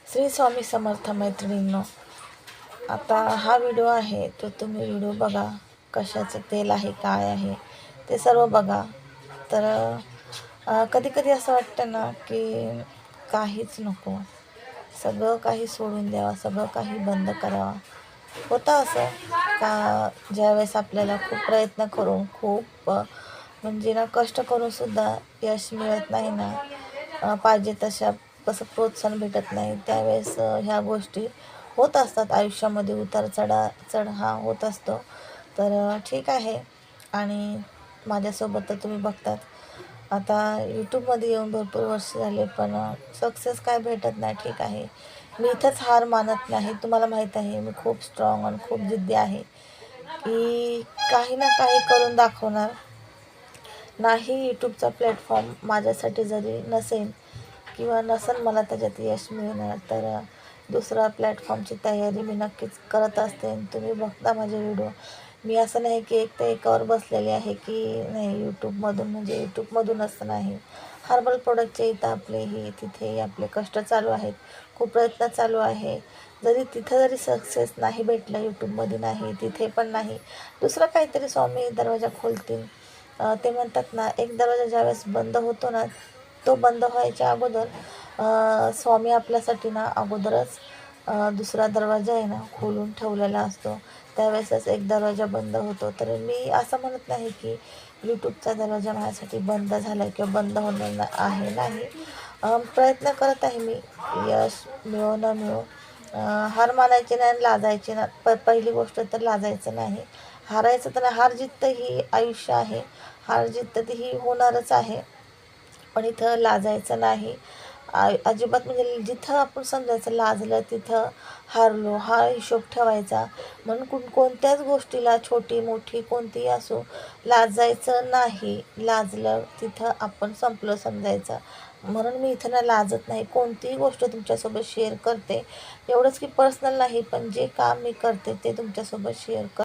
श्री स्वामी समर्थ मैत्रिणींनो, आता हा व्हिडिओ आहे तो तुम्ही व्हिडिओ बघा. कशाचं तेल आहे, काय आहे ते सर्व बघा. तर कधी कधी असं वाटतं ना की काहीच नको, सगळं काही सोडून द्यावं, सगळं काही बंद करावं. होतं असं का ज्यावेळेस आपल्याला खूप प्रयत्न करून खूप म्हणजे ना कष्ट करूनसुद्धा यश मिळत नाही ना, पाहिजे तशा कसं प्रोत्साहन भेटत नाही, त्यावेळेस ह्या गोष्टी होत असतात आयुष्यामध्ये. चढ हा होत असतो. तर ठीक आहे. आणि माझ्यासोबत तर तुम्ही बघतात, आता यूट्यूबमध्ये येऊन भरपूर वर्ष झाले, पण सक्सेस काय भेटत नाही. ठीक आहे, मी इथंच हार मानत नाही. तुम्हाला माहीत आहे मी खूप स्ट्रॉंग आणि खूप जिद्दी आहे की काही ना काही करून दाखवणार. नाही यूट्यूबचा प्लॅटफॉर्म माझ्यासाठी जरी नसेल किंवा नसेल मला त्याच्यात यश मिळणार, तर दुसरा प्लॅटफॉर्मची तयारी मी नक्कीच करत असते. तुम्ही बघता माझे व्हिडिओ. मी असं नाही की एक तर एकावर बसलेले आहे की नाही यूट्यूबमधून म्हणजे यूट्यूबमधूनच नाही. हर्बल प्रोडक्टचे इथं आपलेही तिथेही आपले कष्ट चालू आहेत, खूप प्रयत्न चालू आहे. जरी सक्सेस नाही भेटलं, यूट्यूबमध्ये नाही, तिथे पण नाही, दुसरं काहीतरी स्वामी दरवाजा खोलतील. ते म्हणतात ना, एक दरवाजा ज्यावेळेस बंद होतो ना, तो बंद व्हायच्या अगोदर स्वामी आपल्यासाठी ना अगोदरच दुसरा दरवाजा आहे ना खोलून ठेवलेला असतो. त्यावेळेसच एक दरवाजा बंद होतो. तर मी असं म्हणत नाही की यूट्यूबचा दरवाजा माझ्यासाठी बंद झाला आहे किंवा बंद होणार आहे, नाही. प्रयत्न करत आहे मी. यश मिळो न मिळो, हार मानायची नाही, लाजायची ना. पहिली गोष्ट तर लाजायचं नाही. हारायचं तर हार जित ही आयुष्य आहे, हार जित ही होणारच आहे. पण इथं लाजायचं नाही अजिबात. म्हणजे जिथं आपण समजायचं लाजलं तिथं हारलो हा हिशोब ठेवायचा. म्हणून कोणत्याच गोष्टीला छोटी मोठी कोणतीही असो लाजायचं नाही. लाजलं तिथं आपण संपलं समजायचं. म्हणून मी इथं ना लाजत नाही. कोणतीही गोष्ट तुमच्यासोबत शेअर करते, एवढंच की पर्सनल नाही, पण जे काम मी करते ते तुमच्यासोबत शेअर